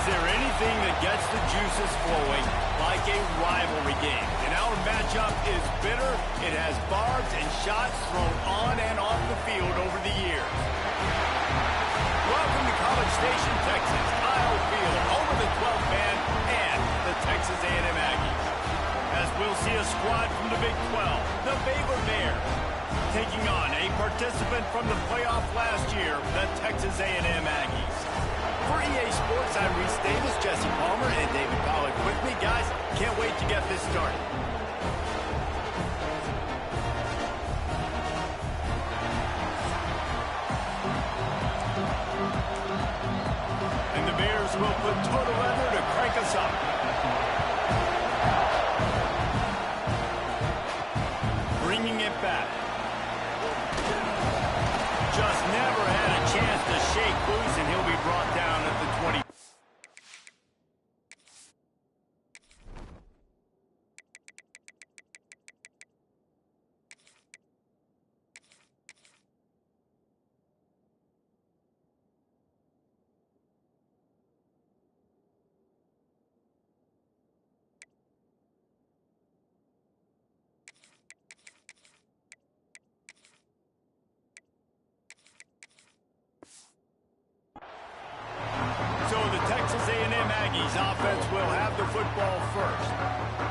Is there anything that gets the juices flowing like a rivalry game? And our matchup is bitter. It has barbs and shots thrown on and off the field over the years. Welcome to College Station, Texas, Kyle Field, home of the 12th man and the Texas A&M Aggies. As we'll see a squad from the Big 12, the Baylor Bears, taking on a participant from the playoff last year, the Texas A&M Aggies. For EA Sports, I'm Reese Davis, Jesse Palmer, and David Pollack with me. Guys, can't wait to get this started. And the Bears will put total leather to crank us up. Bringing it back. Just never had a chance to shake loose, and he'll be brought down at the 20. Offense will have the football first.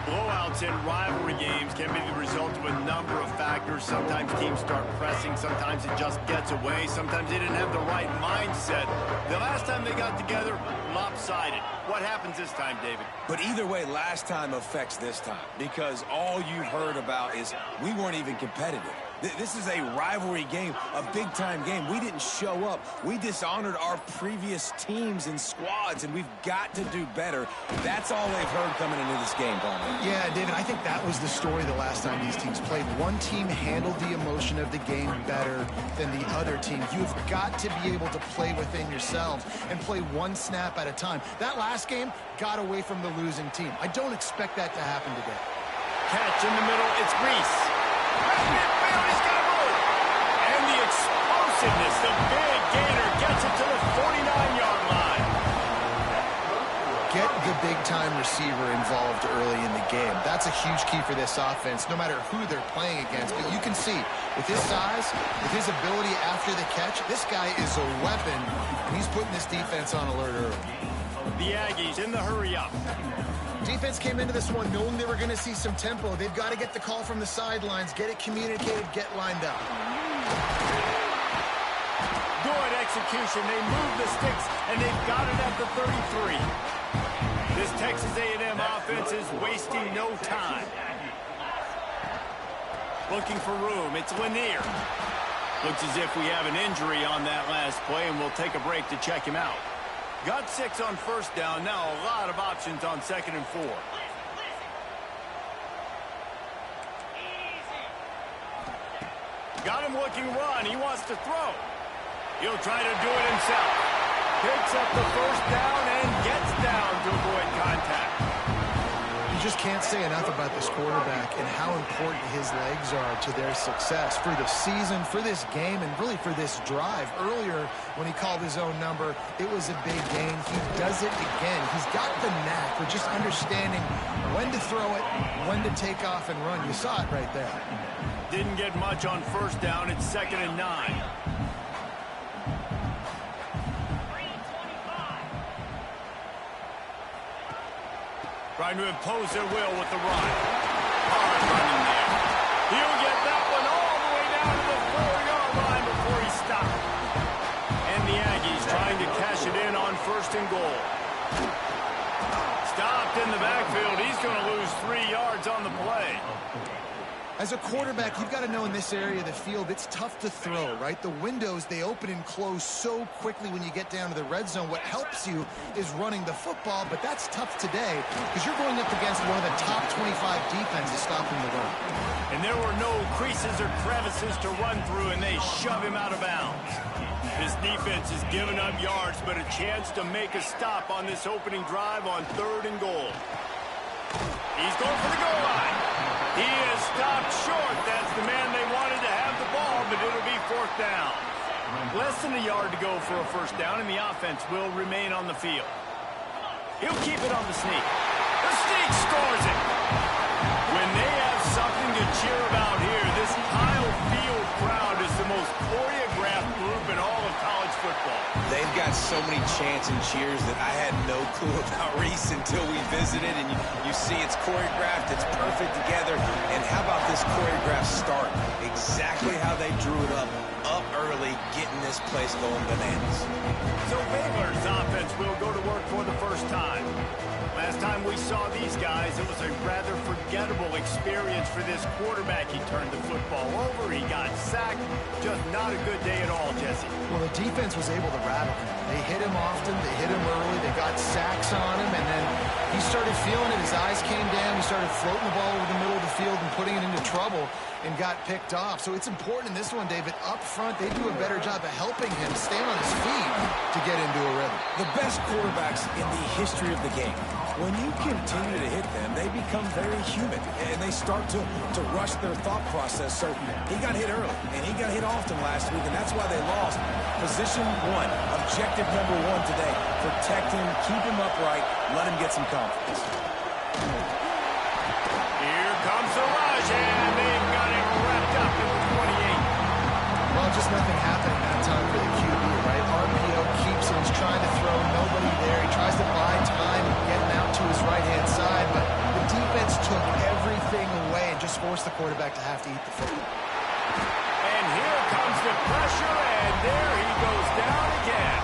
Blowouts in rivalry games can be the result of a number of factors. Sometimes teams start pressing. Sometimes it just gets away. Sometimes they didn't have the right mindset. The last time they got together, lopsided. What happens this time, David? But either way, last time affects this time because all you've heard about is we weren't even competitive. This is a rivalry game, a big-time game. We didn't show up. We dishonored our previous teams and squads, and we've got to do better. That's all they've heard coming into this game, Palmer. Yeah, David, I think that was the story the last time these teams played. One team handled the emotion of the game better than the other team. You've got to be able to play within yourselves and play one snap at a time. That last game got away from the losing team. I don't expect that to happen today. Catch in the middle, it's Reese. Midfield, he's got room. And the explosiveness, the big gainer gets it to the 49-yard line. Get the big-time receiver involved early in the game. That's a huge key for this offense, no matter who they're playing against. But you can see, with his size, with his ability after the catch, this guy is a weapon, and he's putting this defense on alert early. The Aggies in the hurry-up. Defense came into this one knowing they were going to see some tempo. They've got to get the call from the sidelines, get it communicated, get lined up. Good execution. They move the sticks, and they've got it at the 33. This Texas A&M offense is wasting no time. Looking for room. It's Lanier. Looks as if we have an injury on that last play, and we'll take a break to check him out. Got 6 on first down. Now a lot of options on 2nd and 4. Got him looking run. He wants to throw. He'll try to do it himself. Picks up the first down and gets down to avoid contact. You just can't say enough about this quarterback and how important his legs are to their success for the season, for this game, and really for this drive. Earlier, when he called his own number, it was a big gain. He does it again. He's got the knack for just understanding when to throw it, when to take off and run. You saw it right there. Didn't get much on first down. It's 2nd and 9. Trying to impose their will with the run. Hard running there. He'll get that one all the way down to the 4-yard line before he stopped. And the Aggies trying to cash it in on 1st and goal. Stopped in the backfield. He's going to lose 3 yards on the play. As a quarterback, you've got to know in this area of the field, it's tough to throw, right? The windows, they open and close so quickly when you get down to the red zone. What helps you is running the football, but that's tough today because you're going up against one of the top 25 defenses stopping the run. And there were no creases or crevices to run through, and they shove him out of bounds. This defense is giving up yards, but a chance to make a stop on this opening drive on 3rd and goal. He's going for the goal line. He is stopped short. That's the man they wanted to have the ball, but it'll be 4th down. Less than a yard to go for a first down, and the offense will remain on the field. He'll keep it on the sneak. The sneak scores it. When they have something to cheer about here, this Kyle Field crowd is the most choreographed group in all of college football. They've got so many chants and cheers that I had no clue about Reese until we visited. And you see it's choreographed, it's perfect together. And how about this choreographed start? Exactly how they drew it up early, getting this place going bananas. So Baylor's offense will go to work for the first time. Last time we saw these guys, it was a rather forgettable experience for this quarterback. He turned the football over, he got sacked. Just not a good day at all, Jesse. Well, the defense was able to rattle him. They hit him often, they hit him early, they got sacks on him, and then he started feeling it. His eyes came down, he started floating the ball over the middle of the field and putting it into trouble and got picked off. So it's important in this one, David, up front, they do a better job of helping him stay on his feet to get into a rhythm. The best quarterbacks in the history of the game, when you continue to hit them, they become very human, and they start to rush their thought process. So he got hit early, and he got hit often last week, and that's why they lost. Position one, objective number one today, protect him, keep him upright, let him get some confidence. Here comes the rush, and they've got him wrapped up in the 28. Well, just nothing happening that time for the QB, right? RPO keeps him, he's trying to throw, nobody there. He tries to buy time, getting out to his right-hand side, but the defense took everything away and just forced the quarterback to have to eat the football. And here comes the pressure, and there he goes down again.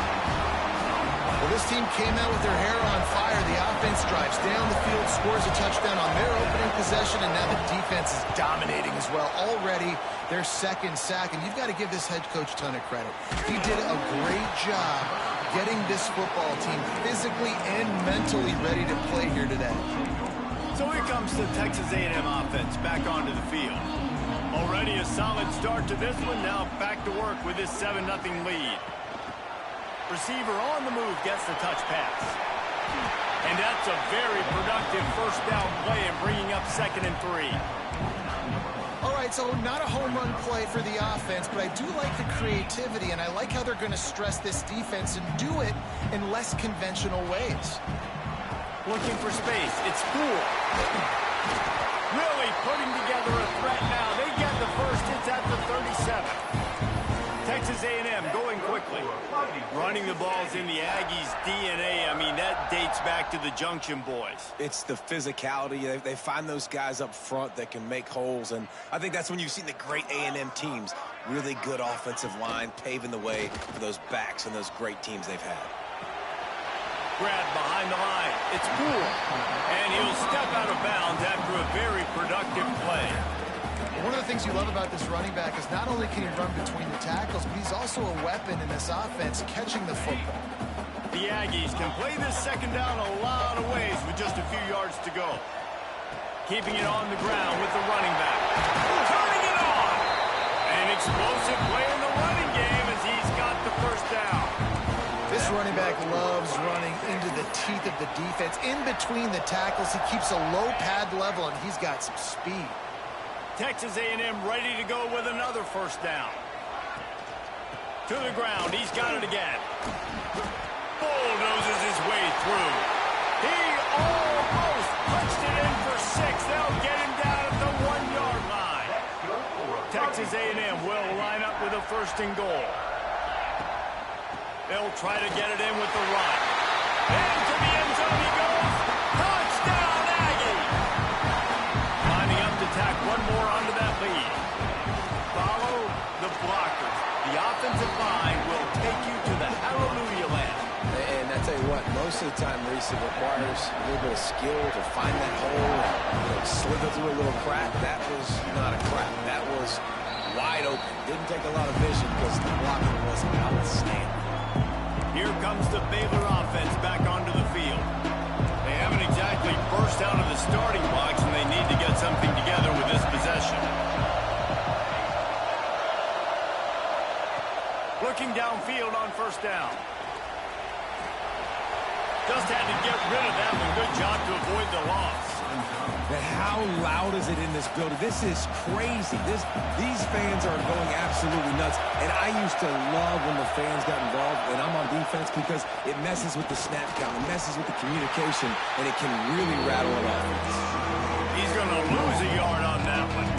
Well, this team came out with their hair on fire. The offense drives down the field, scores a touchdown on their opening possession, and now the defense is dominating as well. Already their second sack, and you've got to give this head coach a ton of credit. He did a great job getting this football team physically and mentally ready to play here today. So here comes the Texas A&M offense back onto the field. Already a solid start to this one. Now back to work with this 7-0 lead. Receiver on the move gets the touch pass. And that's a very productive first down play and bringing up 2nd and 3. All right, so not a home run play for the offense, but I do like the creativity, and I like how they're going to stress this defense and do it in less conventional ways. Looking for space. It's Poole. Really putting together a threat now. They get the first. It's at the 37. Texas A&M going quickly. Running the ball's in the Aggies' DNA. I mean, that dates back to the Junction boys. It's the physicality. They find those guys up front that can make holes, and I think that's when you've seen the great A&M teams. Really good offensive line, paving the way for those backs and those great teams they've had. Grab behind the line. It's Poole. And he'll step out of bounds after a very productive play. One of the things you love about this running back is not only can he run between the tackles, but he's also a weapon in this offense catching the football. The Aggies can play this second down a lot of ways with just a few yards to go. Keeping it on the ground with the running back. Turning it on! An explosive play in the running game as he's got the first down. This running back loves running into the teeth of the defense. In between the tackles, he keeps a low pad level, and he's got some speed. Texas A&M ready to go with another first down. To the ground. He's got it again. Bulldozes his way through. He almost punched it in for 6. They'll get him down at the 1-yard line. Texas A&M will line up with a 1st and goal. They'll try to get it in with the run. Into the end zone he goes. Touchdown, Aggie! Lining up to tack one more onto that lead. Follow the blockers. The offensive line will take you to the hallelujah land. And I tell you what, most of the time, Reese, it requires a little bit of skill to find that hole and slither through a little crack. That was not a crack. That was wide open. Didn't take a lot of vision because the blocking was outstanding. Here comes the Baylor offense back onto the field. They haven't exactly burst out of the starting blocks, and they need to get something together with this possession. Looking downfield on first down. Just had to get rid of that one. Good job to avoid the loss. But how loud is it in this building? This is crazy. These fans are going absolutely nuts. And I used to love when the fans got involved when I'm on defense because it messes with the snap count, it messes with the communication, and it can really rattle an offense. He's going to lose a yard on that one.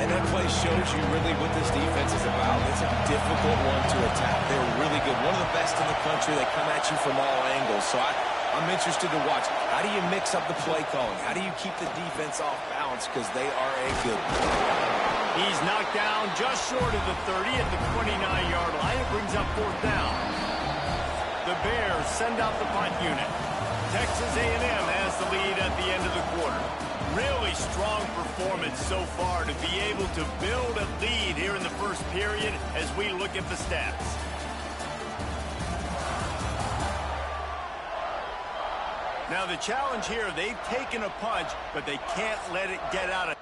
And that play shows you really what this defense is about. It's a difficult one to attack. They're really good. One of the best in the country. They come at you from all angles. So I'm interested to watch. How do you mix up the play calling? How do you keep the defense off balance? Because they are a good one. He's knocked down just short of the 30 at the 29-yard line. It brings up 4th down. The Bears send out the punt unit. Texas A&M has the lead at the end of the quarter. Really strong performance so far to be able to build a lead here in the first period as we look at the stats. Now the challenge here, they've taken a punch, but they can't let it get out of.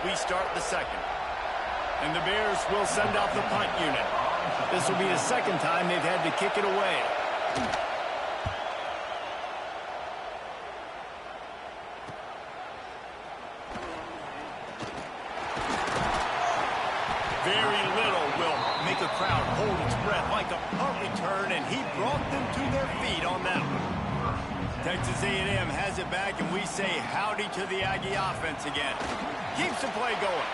We start the second. And the Bears will send out the punt unit. This will be the second time they've had to kick it away. Very little will make a crowd hold its breath like a punt return, and he brought them to their feet on that one. Texas A&M has it back, and we say howdy to the Aggie offense again. Keeps the play going.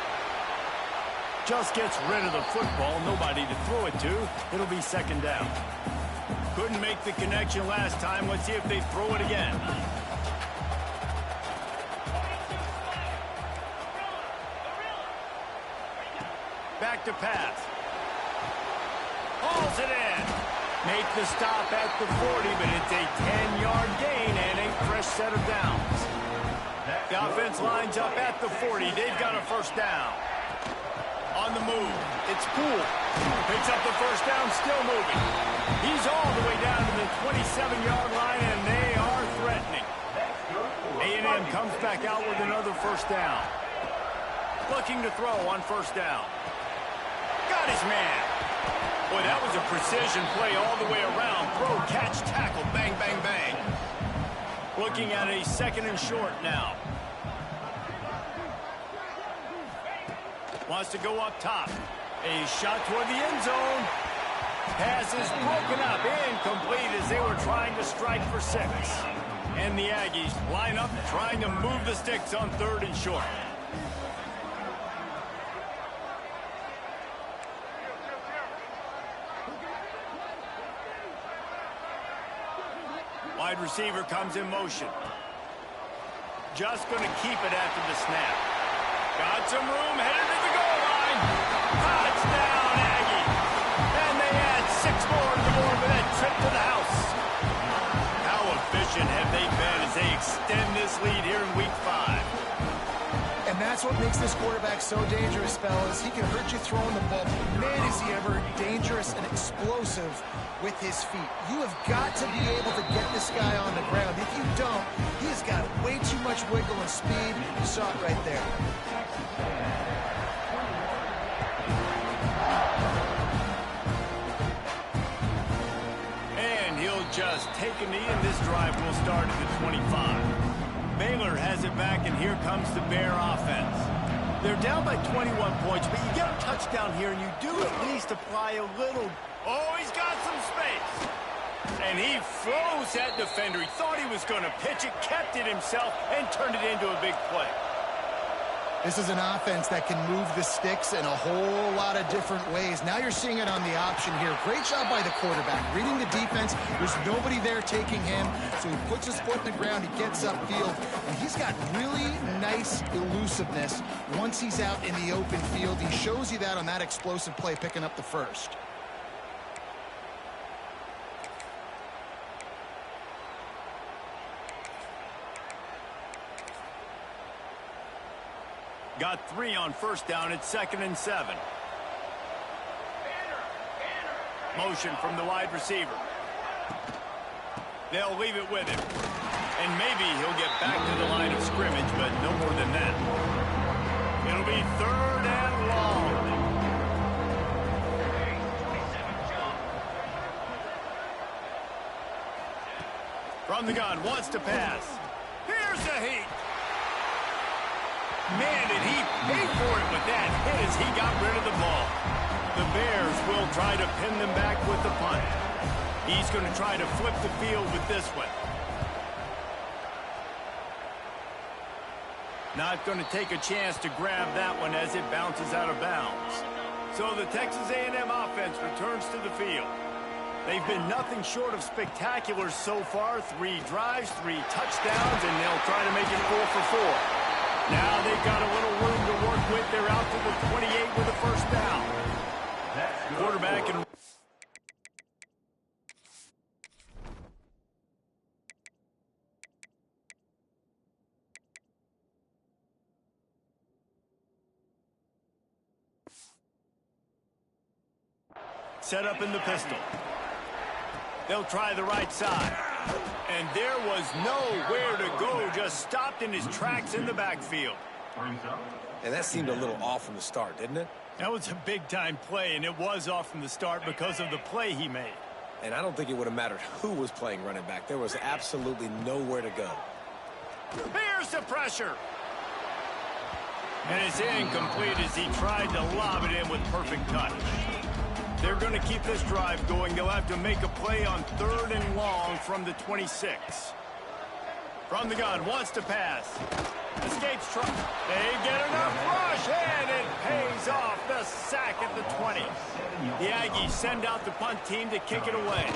Just gets rid of the football, nobody to throw it to. It'll be second down. Couldn't make the connection last time. Let's see if they throw it again. Back to pass. Hauls it in. Make the stop at the 40, but it's a 10-yard gain and a fresh set of downs. The offense lines up at the 40. They've got a first down. On the move, it's Poole. Picks up the first down, still moving. He's all the way down to the 27-yard line, and they are threatening. A&M comes back out with another first down. Looking to throw on first down. Got his man. Boy, that was a precision play all the way around. Throw, catch, tackle, bang, bang, bang. Looking at a second and short now. Wants to go up top. A shot toward the end zone. Pass is broken up. Incomplete as they were trying to strike for 6. And the Aggies line up trying to move the sticks on 3rd and short. Wide receiver comes in motion. Just going to keep it after the snap. Got some room, headed to the goal line. Touchdown, Aggie. And they add 6 more to the board with that trip to the house. How efficient have they been as they extend this lead here in Week 5? And that's what makes this quarterback so dangerous, fellas. He can hurt you throwing the ball. Man, is he ever dangerous and explosive with his feet. You have got to be able to get this guy on the ground. If you don't, he's got way too much wiggle and speed. You saw it right there. And he'll just take a knee, and this drive will start at the 25. Baylor has it back, and here comes the Bear offense. They're down by 21 points, but you get a touchdown here, and you do at least apply a little. Oh, he's got some space. And he froze that defender. He thought he was going to pitch it, kept it himself, and turned it into a big play. This is an offense that can move the sticks in a whole lot of different ways. Now you're seeing it on the option here. Great job by the quarterback. Reading the defense, there's nobody there taking him, so he puts his foot in the ground, he gets upfield, and he's got really nice elusiveness once he's out in the open field. He shows you that on that explosive play, picking up the first. Got 3 on first down. It's 2nd and 7. Motion from the wide receiver. They'll leave it with him. And maybe he'll get back to the line of scrimmage, but no more than that. It'll be 3rd and long. From the gun, wants to pass. Here's the heat. Man, did he pay for it with that hit as he got rid of the ball. The Bears will try to pin them back with the punt. He's going to try to flip the field with this one. Not going to take a chance to grab that one as it bounces out of bounds. So the Texas A&M offense returns to the field. They've been nothing short of spectacular so far. 3 drives, 3 touchdowns, and they'll try to make it 4 for 4. Now they've got a little room to work with. They're out to the 28 with a first down. Quarterback and set up in the pistol. They'll try the right side. And there was nowhere to go, just stopped in his tracks in the backfield. And that seemed a little off from the start, didn't it? That was a big-time play, and it was off from the start because of the play he made. And I don't think it would have mattered who was playing running back. There was absolutely nowhere to go. Here's the pressure. And it's incomplete as he tried to lob it in with perfect touch. They're going to keep this drive going. They'll have to make a play on 3rd and long from the 26. From the gun, wants to pass. Escapes truck. They get enough rush, and it pays off the sack at the 20. The Aggies send out the punt team to kick it away.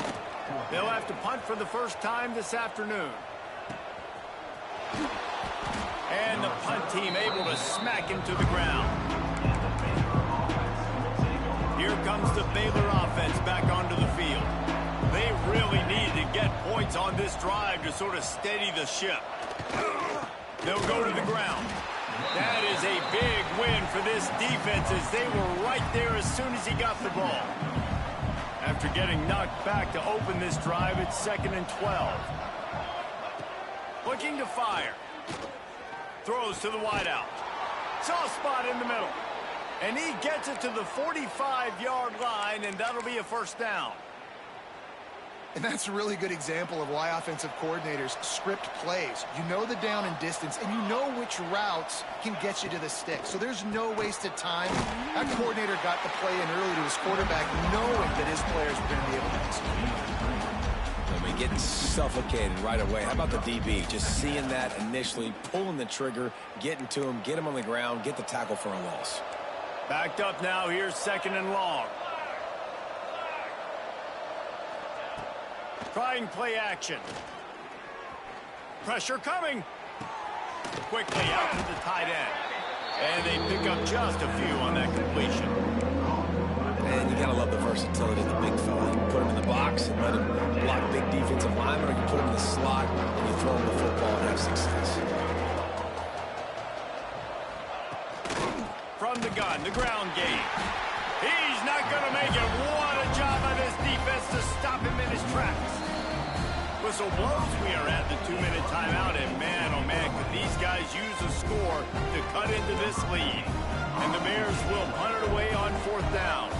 They'll have to punt for the first time this afternoon. And the punt team able to smack him to the ground. Here comes the Baylor offense back onto the field. They really needed to get points on this drive to sort of steady the ship. They'll go to the ground. That is a big win for this defense as they were right there as soon as he got the ball. After getting knocked back to open this drive, it's 2nd and 12. Looking to fire. Throws to the wideout. Soft spot in the middle. And he gets it to the 45-yard line, and that'll be a first down. And that's a really good example of why offensive coordinators script plays. You know the down and distance, and you know which routes can get you to the stick. So there's no wasted time. That coordinator got the play in early to his quarterback, knowing that his players were going to be able to execute. I mean, getting suffocated right away. How about the DB? Just seeing that initially, pulling the trigger, getting to him, get him on the ground, get the tackle for a loss. Backed up now. Here's 2nd and long. Trying play action. Pressure coming. Quickly out to the tight end. And they pick up just a few on that completion. And you got to love the versatility of the big fella. You can put him in the box and let him block big defensive linemen, or you can put him in the slot and you throw him the football and have success. From the gun, the ground game. He's not going to make it. What a job by this defense to stop him in his tracks. Whistle blows. We are at the 2-minute timeout, and man, oh man, could these guys use a score to cut into this lead. And the Bears will punt it away on 4th down.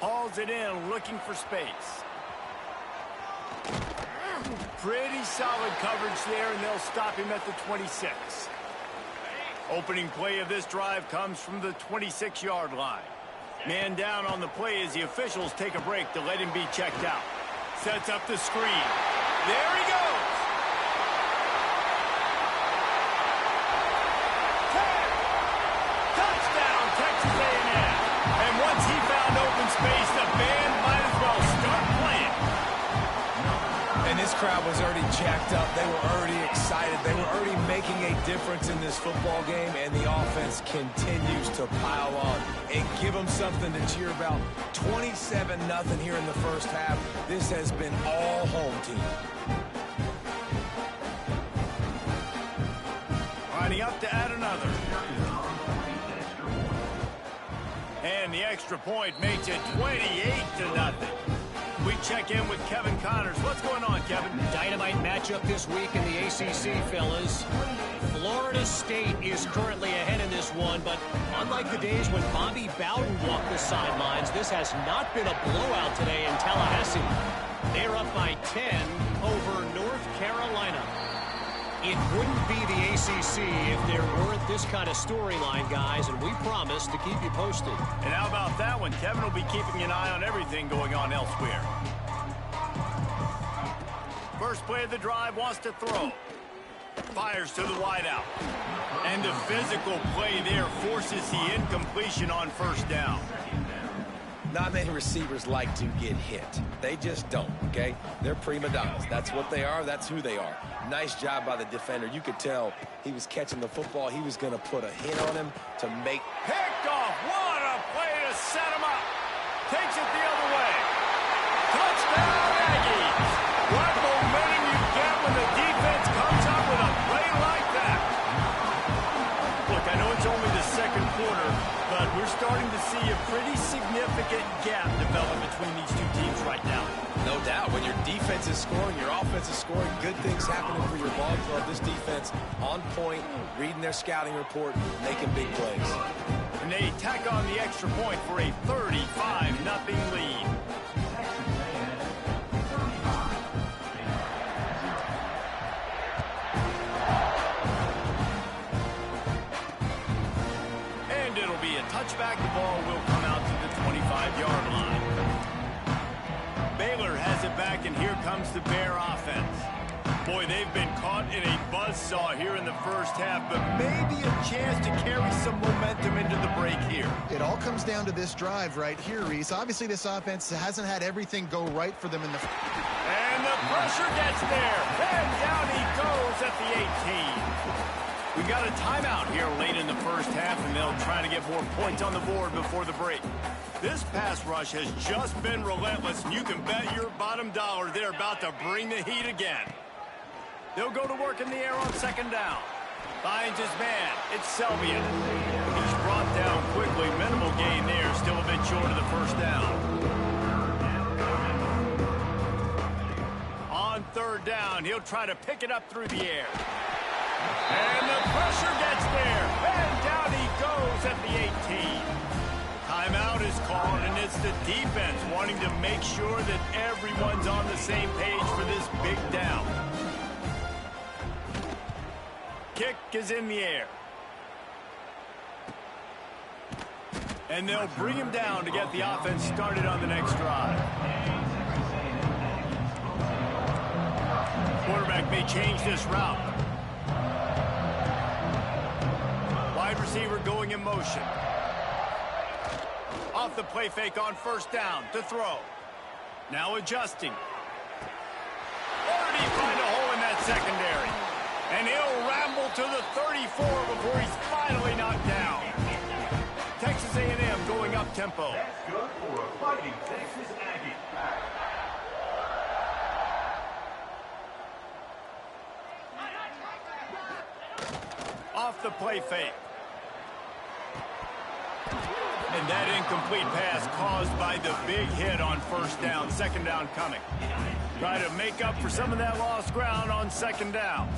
Hauls it in, looking for space. Pretty solid coverage there, and they'll stop him at the 26. Opening play of this drive comes from the 26-yard line. Man down on the play as the officials take a break to let him be checked out. Sets up the screen. There he goes. 10. Touchdown, Texas A&M. And once he found open space, the band might as well start playing. And this crowd was already jacked up. They were already excited. They were already making a difference in this football game, and the offense continues to pile on and give them something to cheer about. 27-0 here in the first half. This has been all home team. Lining up to add another. And the extra point makes it 28-0. We check in with Kevin Connors. What's going on, Kevin? Dynamite matchup this week in the ACC, fellas. Florida State is currently ahead in this one, but unlike the days when Bobby Bowden walked the sidelines, this has not been a blowout today in Tallahassee. They're up by 10 over North Carolina. It wouldn't be the ACC if there weren't this kind of storyline, guys, and we promise to keep you posted. And how about that one? Kevin will be keeping an eye on everything going on elsewhere. First play of the drive, wants to throw. Fires to the wideout. And the physical play there forces the incompletion on first down. Not many receivers like to get hit. They just don't, okay? They're prima donnas. That's what they are. That's who they are. Nice job by the defender. You could tell he was catching the football. He was going to put a hit on him to make... Picked off. What a play to set him up. Takes it the other way. Touchdown, Aggies. What momentum you get when the defense comes up with a play like that. Look, I know it's only the second quarter, but we're starting to see a pretty significant gap develop between these two teams right now. No doubt. When your defense is scoring, your offense is scoring, good things happening for your ball club. This defense on point, reading their scouting report, making big plays. And they tack on the extra point for a 35-0 lead. And it'll be a touchback. The ball will come out to the 25-yard line. Baylor has it back, and here comes the Bear offense. Boy, they've been caught in a buzzsaw here in the first half, but maybe a chance to carry some momentum into the break here. It all comes down to this drive right here, Reese. Obviously, this offense hasn't had everything go right for them in the... And the pressure gets there. And down he goes at the 18. We got a timeout here late in the first half, and they'll try to get more points on the board before the break. This pass rush has just been relentless, and you can bet your bottom dollar they're about to bring the heat again. They'll go to work in the air on second down. Finds his man. It's Selvian. He's brought down quickly. Minimal gain there. Still a bit short of the first down. On third down, he'll try to pick it up through the air. And the pressure gets there. And down he goes at the 18. Timeout is called, and it's the defense wanting to make sure that everyone's on the same page for this big down. Kick is in the air. And they'll bring him down to get the offense started on the next drive. Quarterback may change this route. Wide receiver going in motion. Off the play fake on first down to throw. Now adjusting. Or did he find a hole in that secondary? And he'll ramble to the 34 before he's finally knocked down. Texas A&M going up tempo. That's good for a fighting Texas Aggie. Off the play fake. And that incomplete pass caused by the big hit on first down. Second down coming. Try to make up for some of that lost ground on second down.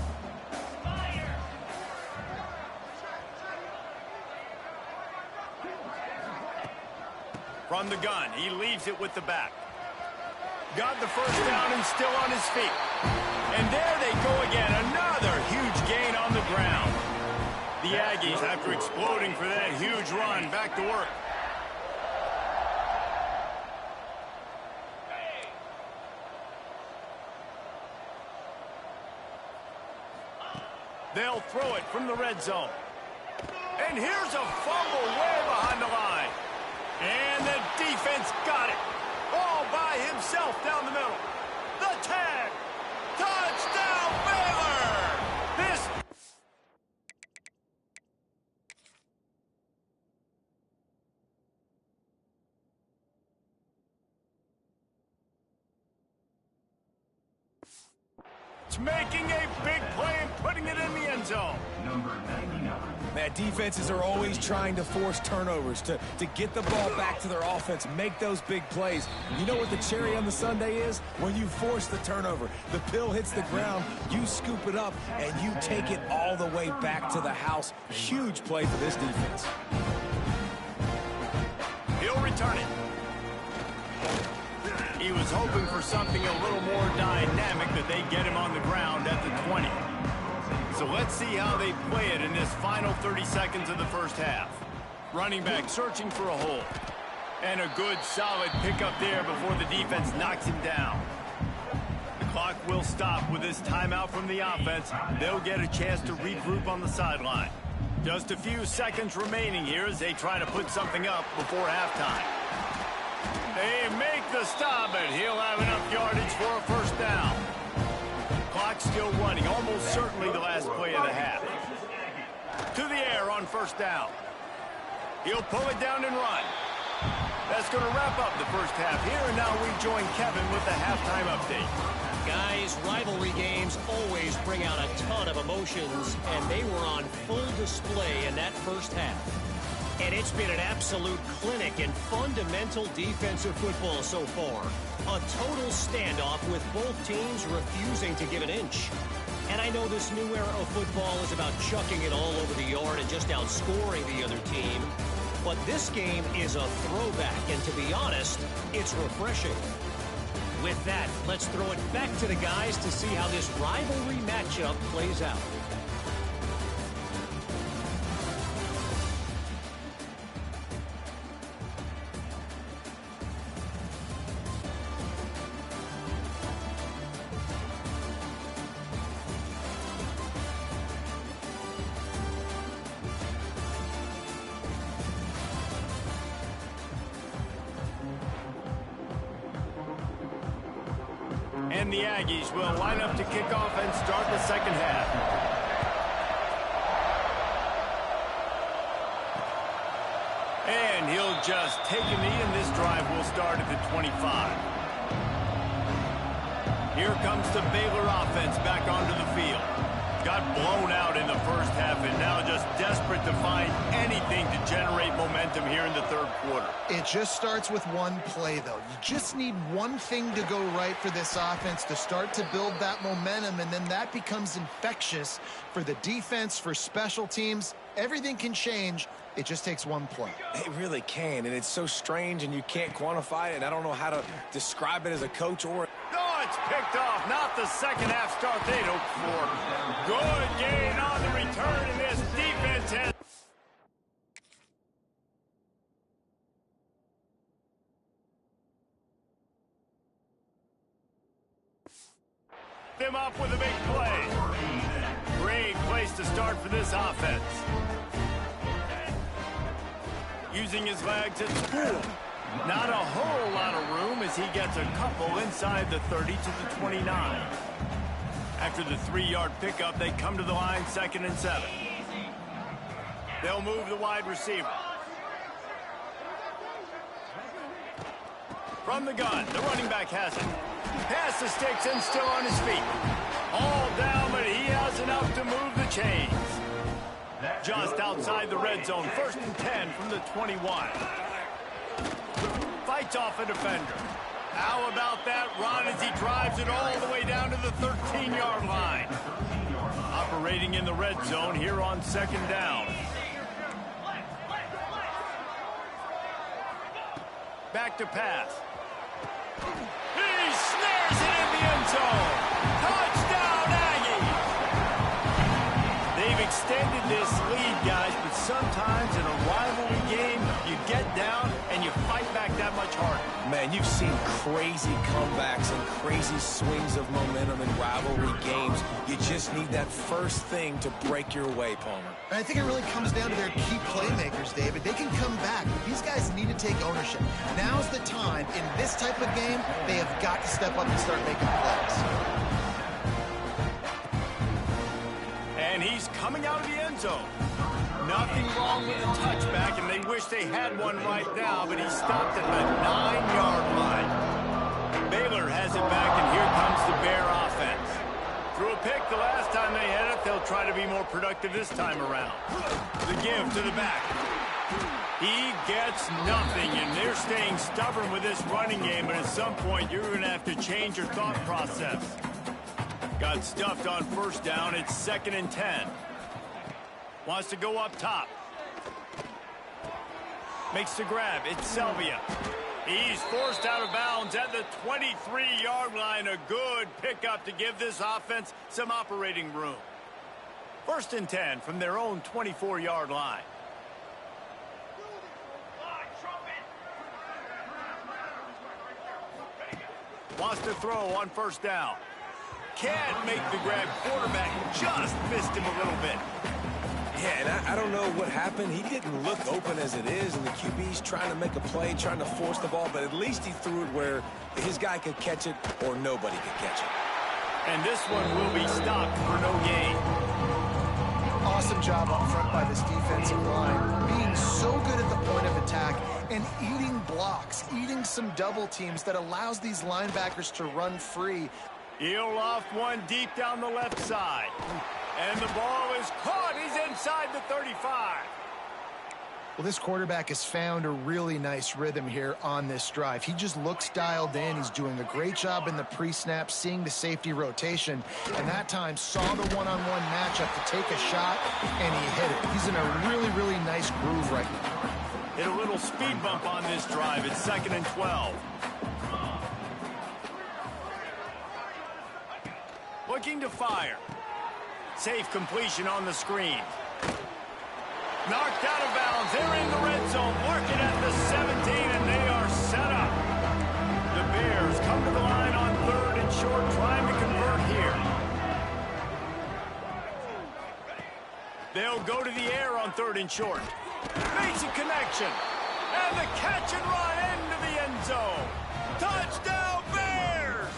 From the gun, he leaves it with the back. Got the first down and still on his feet. And there they go again. Another huge gain on the ground. The Aggies, after exploding for that huge run, back to work. They'll throw it from the red zone. And here's a fumble way behind the line. And the defense got it. All by himself down the middle. The tag. Touchdown, Baylor! This... It's making a big play and putting it in the end zone. Number 99. Man, defenses are always trying to force turnovers, to get the ball back to their offense, make those big plays. You know what the cherry on the sundae is? When you force the turnover, the pill hits the ground, you scoop it up, and you take it all the way back to the house. Huge play for this defense. He'll return it. He was hoping for something a little more dynamic, that they get him on the ground at the 20. So let's see how they play it in this final 30 seconds of the first half. Running back searching for a hole. And a good, solid pickup there before the defense knocks him down. The clock will stop with this timeout from the offense. They'll get a chance to regroup on the sideline. Just a few seconds remaining here as they try to put something up before halftime. They make the stop, and he'll have enough yardage for a first down. Clock still running, almost certainly the last play of the half. To the air on first down. He'll pull it down and run. That's going to wrap up the first half here, and now we join Kevin with the halftime update. Guys, rivalry games always bring out a ton of emotions, and they were on full display in that first half. And it's been an absolute clinic in fundamental defensive football so far. A total standoff with both teams refusing to give an inch. And I know this new era of football is about chucking it all over the yard and just outscoring the other team. But this game is a throwback, and to be honest, it's refreshing. With that, let's throw it back to the guys to see how this rivalry matchup plays out. And the Aggies will line up to kick off and start the second half. And he'll just take a knee, and this drive will start at the 25. Here comes the Baylor offense back onto the field. Got blown out in the first half, and now just desperate to find anything to generate momentum here in the third quarter. It just starts with one play, though. You just need one thing to go right for this offense to start to build that momentum, and then that becomes infectious for the defense, for special teams. Everything can change. It just takes one play. It really can, and it's so strange, and you can't quantify it, and I don't know how to describe it as a coach or... Oh, it's picked off. Not the second half start they'd hoped for. Good gain on the return, and this defense has... them up with a big play. Great place to start for this offense. Using his legs at school. Not a whole lot of room as he gets a couple inside the 30 to the 29. After the 3-yard pickup, they come to the line 2nd and 7. They'll move the wide receiver. From the gun, the running back has it. Pass the sticks and still on his feet. All down, but he has enough to move the chains. Just outside the red zone, 1st and 10 from the 21. Fights off a defender. How about that run as he drives it all the way down to the 13-yard line? Operating in the red zone here on 2nd down. Back to pass. He snares it in the end zone. Touchdown, Aggies! They've extended this lead, guys, but sometimes in a rivalry game, you get down and you fight back that much harder. Man, you've seen crazy comebacks and crazy swings of momentum in rivalry games. You just need that first thing to break your way, Palmer. And I think it really comes down to their key playmakers, David. They can come back, but these guys need to take ownership. Now's the time. In this type of game, they have got to step up and start making plays. And he's coming out of the end zone. Nothing wrong with the touchback, and they wish they had one right now, but he stopped at the 9-yard line. Baylor has it back, and here comes the Bear offense. Threw a pick the last time they had it. They'll try to be more productive this time around. The give to the back. He gets nothing, and they're staying stubborn with this running game, but at some point you're going to have to change your thought process. Got stuffed on first down. It's 2nd and 10. Wants to go up top. Makes the grab. It's Selvia. He's forced out of bounds at the 23-yard line. A good pickup to give this offense some operating room. 1st and 10 from their own 24-yard line. Wants to throw on first down. Can't make the grab. Quarterback just missed him a little bit. Yeah, and I don't know what happened. He didn't look open as it is, and the QB's trying to make a play, trying to force the ball, but at least he threw it where his guy could catch it or nobody could catch it. And this one will be stopped for no gain. Awesome job up front by this defensive line, being so good at the point of attack and eating blocks, eating some double teams that allows these linebackers to run free. He'll loft one deep down the left side. And the ball is caught. He's inside the 35. Well, this quarterback has found a really nice rhythm here on this drive. He just looks dialed in. He's doing a great job in the pre-snap, seeing the safety rotation, and that time saw the one-on-one matchup to take a shot, and he hit it. He's in a really, really nice groove right now. Hit a little speed bump on this drive. It's 2nd and 12. Looking to fire. Safe completion on the screen. Knocked out of bounds. They're in the red zone. Mark it at the 17, and they are set up. The Bears come to the line on 3rd and short, trying to convert here. They'll go to the air on 3rd and short. Makes a connection. And the catch and run into the end zone. Touchdown, Bears!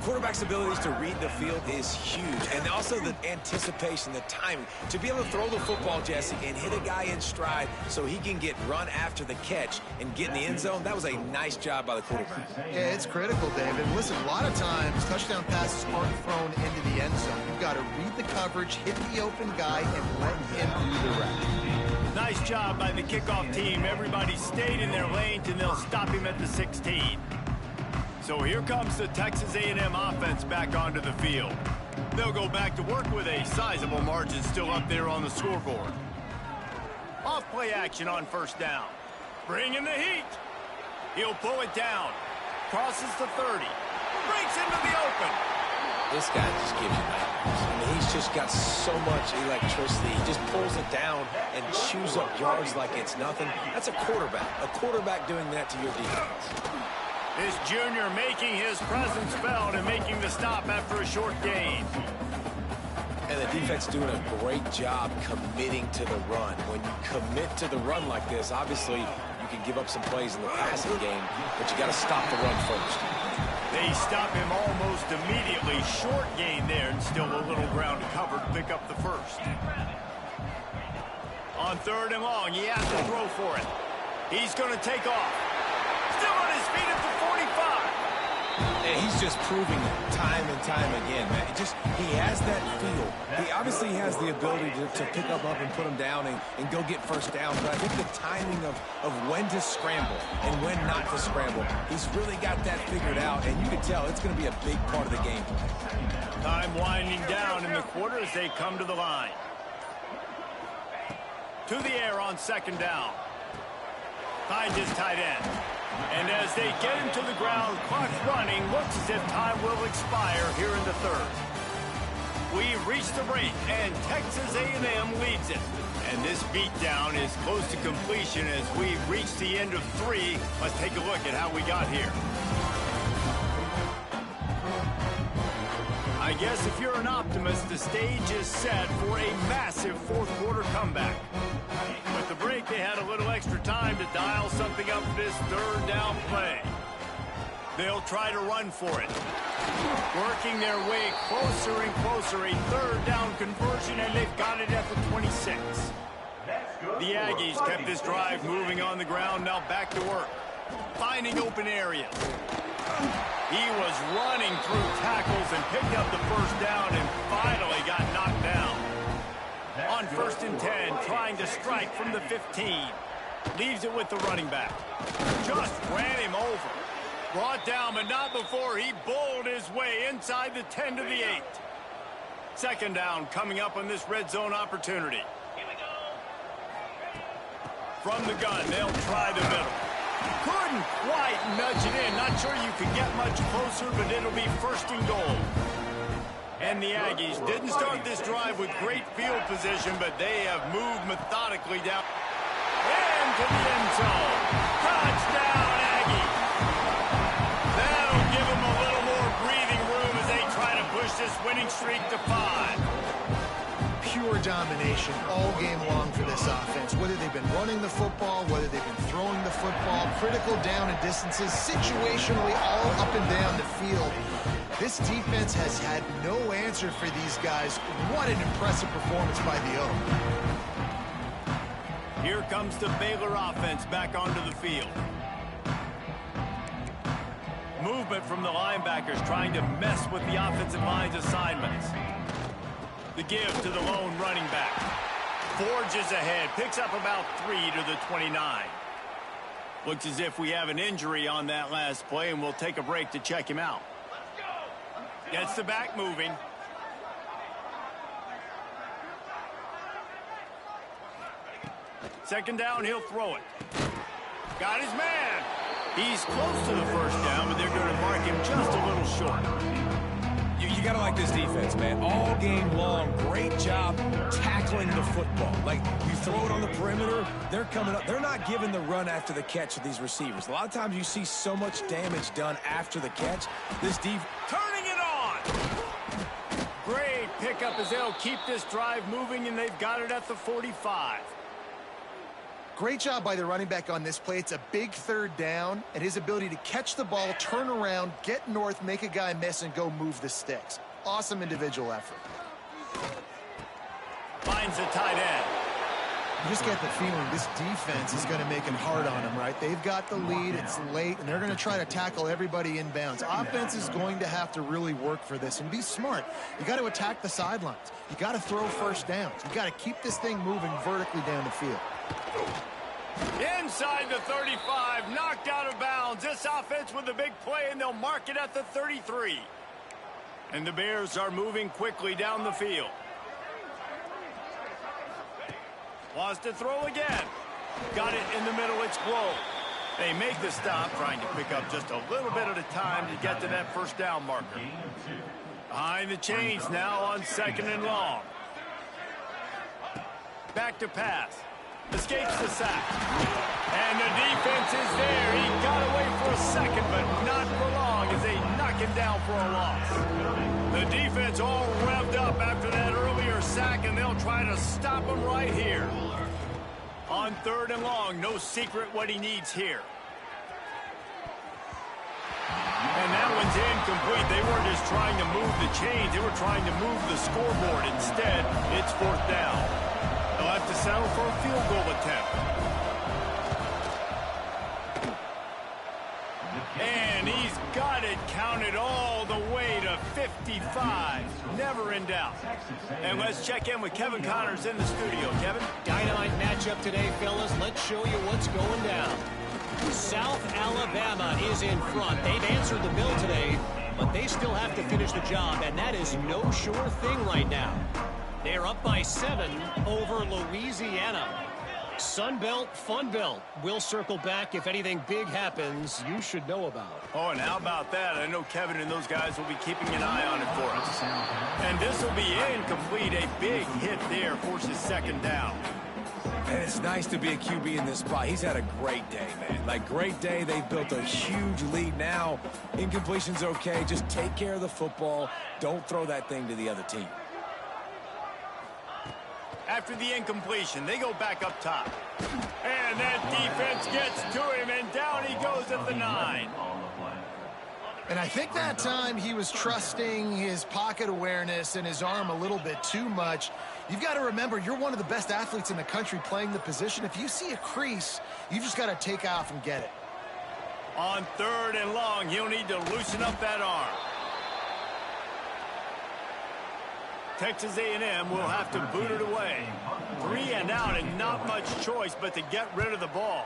Quarterback's abilities to read the field is huge, and also the anticipation, the timing. To be able to throw the football, Jesse, and hit a guy in stride so he can get run after the catch and get in the end zone, that was a nice job by the quarterback. Yeah, it's critical, David. Listen, a lot of times touchdown passes aren't thrown into the end zone. You've got to read the coverage, hit the open guy, and let him do the rest. Nice job by the kickoff team. Everybody stayed in their lanes, and they'll stop him at the 16. So here comes the Texas A&M offense back onto the field. They'll go back to work with a sizable margin still up there on the scoreboard. Off play action on first down. Bring in the heat. He'll pull it down. Crosses the 30. Breaks into the open. This guy just gives you nightmares. I mean, he's just got so much electricity. He just pulls it down and chews up yards like it's nothing. That's a quarterback. A quarterback doing that to your defense. This junior making his presence felt and making the stop after a short gain. And the defense doing a great job committing to the run. When you commit to the run like this, obviously you can give up some plays in the passing game, but you got to stop the run first. They stop him almost immediately. Short gain there, and still a little ground to cover to pick up the first. On 3rd and long, he has to throw for it. He's going to take off. Still on his feet at the 45. And he's just proving it time and time again, man. He has that feel. He obviously has the ability to pick up and put him down and go get first down. But I think the timing of when to scramble and when not to scramble, he's really got that figured out. And you can tell it's going to be a big part of the game. Time winding down in the quarter as they come to the line. To the air on 2nd down. Finds his tight end. And as they get him to the ground, clock running, looks as if time will expire here in the 3rd. We've reached the break, and Texas A&M leads it. And this beatdown is close to completion as we've reached the end of 3. Let's take a look at how we got here. I guess if you're an optimist, the stage is set for a massive 4th quarter comeback. With the break, they had a little extra time to dial something up for this 3rd down play. They'll try to run for it. Working their way closer and closer, a 3rd down conversion, and they've got it at the 26. The Aggies kept this drive moving on the ground, now back to work. Finding open areas. He was running through tackles and picked up the first down and finally got knocked down. On 1st and 10, trying to strike from the 15. Leaves it with the running back. Just ran him over. Brought down, but not before he bowled his way inside the 10 to the 8. 2nd down coming up on this red zone opportunity. From the gun, they'll try the middle. Couldn't quite nudge it in. Not sure you could get much closer, but it'll be 1st and goal. And the Aggies didn't start this drive with great field position, but they have moved methodically down into the end zone. Touchdown, Aggies. That'll give them a little more breathing room as they try to push this winning streak to 5. Pure domination all game long for this offense. Whether they've been running the football, whether they've been throwing the football, critical down and distances, situationally all up and down the field. This defense has had no answer for these guys. What an impressive performance by the O. Here comes the Baylor offense back onto the field. Movement from the linebackers trying to mess with the offensive line's assignments. The give to the lone running back. Forges ahead, picks up about 3 to the 29. Looks as if we have an injury on that last play, and we'll take a break to check him out. Gets the back moving. Second down, he'll throw it. Got his man. He's close to the first down, but they're going to mark him just a little short. You got to like this defense, man. All game long, great job tackling the football. Like, you throw it on the perimeter, they're coming up. They're not giving the run after the catch to these receivers. A lot of times you see so much damage done after the catch. This defense Turning it on. Great pickup as they'll keep this drive moving, and they've got it at the 45. Great job by the running back on this play. It's a big 3rd down, and his ability to catch the ball, turn around, get north, make a guy miss, and go move the sticks. Awesome individual effort. Finds the tight end. You just get the feeling this defense is going to make it hard on them, right? They've got the lead, it's late, and they're going to try to tackle everybody inbounds. Offense is going to have to really work for this and be smart. You got to attack the sidelines. You got to throw first downs. You got to keep this thing moving vertically down the field. Inside the 35, knocked out of bounds. This offense with a big play, and they'll mark it at the 33. And the Bears are moving quickly down the field. Wants to throw again. Got it in the middle, it's Glow. They make the stop, trying to pick up just a little bit at a time to get to that first down marker. Behind the chains now on 2nd and long. Back to pass. Escapes the sack. And the defense is there. He got away for a second, but not for long as they knock him down for a loss. The defense all revved up after that earlier sack, and they'll try to stop him right here. On 3rd and long, no secret what he needs here. And that one's incomplete. They weren't just trying to move the chains. They were trying to move the scoreboard. Instead, it's 4th down. They'll have to settle for a field goal attempt. And he's got it counted all the way to 55. Never in doubt. And let's check in with Kevin Connors in the studio. Kevin? Dynamite matchup today, fellas. Let's show you what's going down. South Alabama is in front. They've answered the bell today, but they still have to finish the job, and that is no sure thing right now. They're up by 7 over Louisiana. Sun Belt, Fun Belt. We'll circle back if anything big happens you should know about. Oh, and how about that? I know Kevin and those guys will be keeping an eye on it for us. And this will be incomplete. A big hit there forces 2nd down. And it's nice to be a QB in this spot. He's had a great day, man. Like, great day. They've built a huge lead now. Incompletion's okay. Just take care of the football. Don't throw that thing to the other team. After the incompletion, they go back up top. And that defense gets to him, and down he goes at the 9. And I think that time he was trusting his pocket awareness and his arm a little bit too much. You've got to remember, you're one of the best athletes in the country playing the position. If you see a crease, you just got to take off and get it. On 3rd and long, he'll need to loosen up that arm. Texas A&M will have to boot it away. 3 and out and not much choice but to get rid of the ball.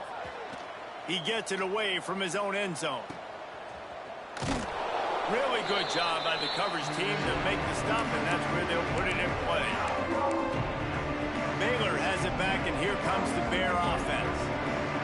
He gets it away from his own end zone. Really good job by the coverage team to make the stop, and that's where they'll put it in play. Baylor has it back, and here comes the Bear offense.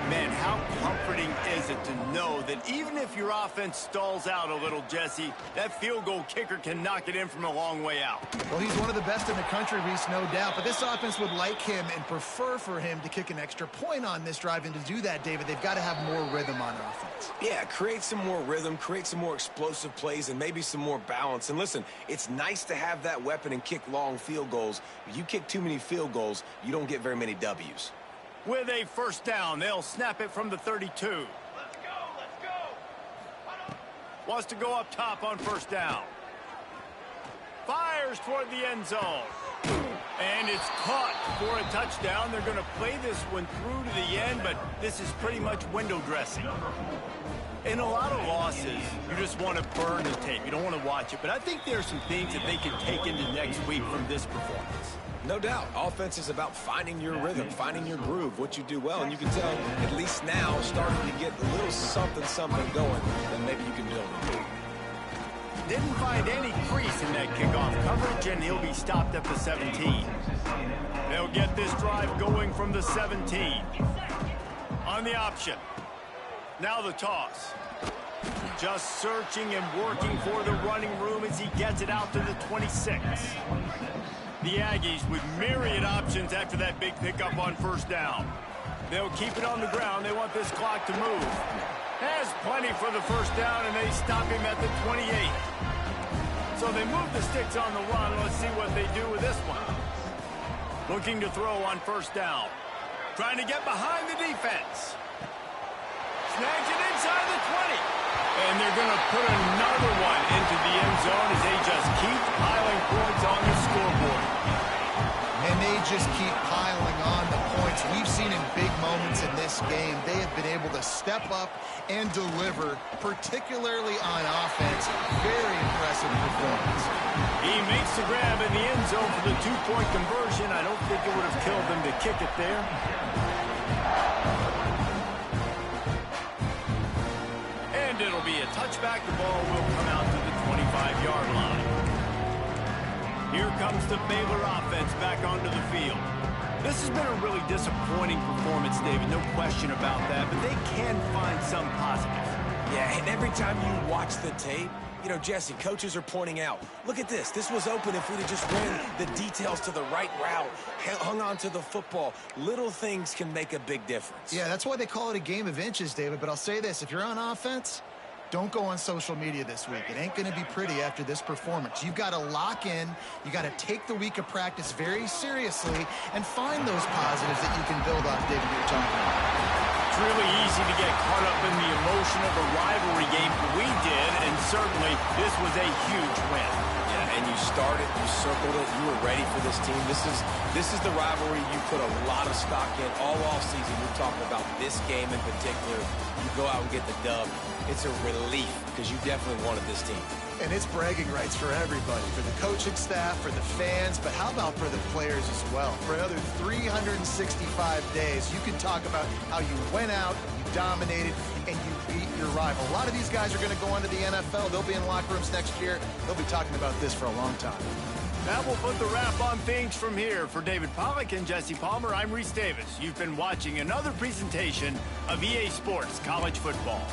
Man, how comforting is it to know that even if your offense stalls out a little, Jesse, that field goal kicker can knock it in from a long way out. Well, he's one of the best in the country, Reese, no doubt. But this offense would like him and prefer for him to kick an extra point on this drive. And to do that, David, they've got to have more rhythm on offense. Yeah, create some more rhythm, create some more explosive plays, and maybe some more balance. And listen, it's nice to have that weapon and kick long field goals. If you kick too many field goals, you don't get very many W's. With a first down, they'll snap it from the 32. Let's go, let's go. Wants to go up top on first down. Fires toward the end zone. And it's caught for a touchdown. They're going to play this one through to the end, but this is pretty much window dressing. In a lot of losses, you just want to burn the tape. You don't want to watch it. But I think there are some things that they can take into next week from this performance. No doubt. Offense is about finding your rhythm, finding your groove, what you do well. And you can tell, at least now, starting to get a little something going, then maybe you can build it. Didn't find any crease in that kickoff coverage, and he'll be stopped at the 17. They'll get this drive going from the 17. On the option. Now the toss. Just searching and working for the running room as he gets it out to the 26. The Aggies with myriad options after that big pickup on first down. They'll keep it on the ground. They want this clock to move. Has plenty for the first down, and they stop him at the 28. So they move the sticks on the run. Let's see what they do with this one. Looking to throw on first down. Trying to get behind the defense. Snags it inside the 20. And they're going to put another one into the end zone as they just keep piling points on the scoreboard. And they just keep piling on the points. We've seen in big moments in this game, they have been able to step up and deliver, particularly on offense. Very impressive performance. He makes the grab in the end zone for the two-point conversion. I don't think it would have killed them to kick it there. And it'll be a touchback. The ball will come out to the 25-yard line. Here comes the Baylor offense back onto the field. This has been a really disappointing performance, David, no question about that, but they can find some positives. Yeah, and every time you watch the tape, you know, Jesse, coaches are pointing out, look at this. This was open if we'd have just ran the details to the right route, hung on to the football. Little things can make a big difference. Yeah, that's why they call it a game of inches, David. But I'll say this, if you're on offense, don't go on social media this week. It ain't going to be pretty after this performance. You've got to lock in. You got to take the week of practice very seriously and find those positives that you can build off, David, you're talking about. It's really easy to get caught up in the emotion of a rivalry game. We did, and certainly this was a huge win. Yeah, and you started, you circled it, you were ready for this team. This is the rivalry you put a lot of stock in all offseason. You're talking about this game in particular. You go out and get the dub. It's a relief because you definitely wanted this team. And it's bragging rights for everybody, for the coaching staff, for the fans, but how about for the players as well? For another 365 days, you can talk about how you went out, you dominated, and you beat your rival. A lot of these guys are going to go on to the NFL. They'll be in locker rooms next year. They'll be talking about this for a long time. That will put the wrap on things from here. For David Pollack and Jesse Palmer, I'm Reese Davis. You've been watching another presentation of EA Sports College Football.